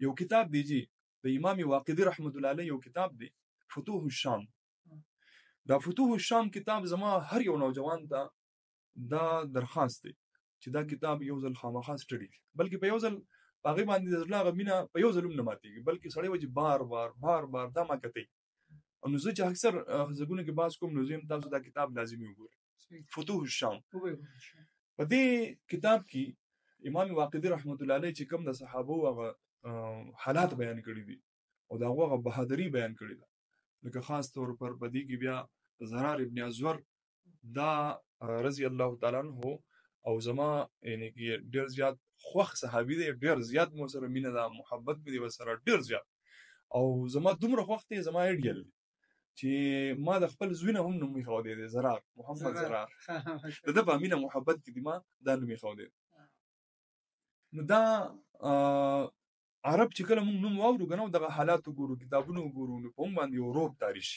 یو کتاب دی جی د امام واقدی رحمت الله علیه یو کتاب دی فتوح الشام. دا فتوح الشام کتاب زما هر یو نوجوان ته دا درخواست دی چې دا کتاب یو ځل خامخا سټډي کړي، بلکې په یو ځل هغه باندې د زړه غمینه په یو ځل هم نه ماتېږي، بلکې سړی وځي بار بار دا ما کوي. نو زه چې اکثر زګونه کې باز کوم نو زم تاسو دا کتاب لازمي وګورئ، فتوح الشام. په دې کتاب کې امام واقدی رحمت الله علیه چې کوم د صحابه او حالات بیان کړي دي او دا هغه بهادری بیان کړي ده، لکه خاص طور پر بدی کې بیا زرار ابن ازور دا رضی الله تعالی عنہ او زما یعنی کې ډیر زیات خوخ صحابي دی، ډیر زیات مو سره مینه ده، محبت مې دی سره ډیر زیات، او زما دومره خوښ دی، زما ایډیل چې ما د خپل زوینه هم نوم خو دی زرار محمد زرار د په مینه محبت کې دی ما دا نوم خو دی. نو دا عرب چې کله موږ نوم واورو کنه دغه حالات وګورو، کتابونه وګورو، نو په موږ باندې یو روب تاریخ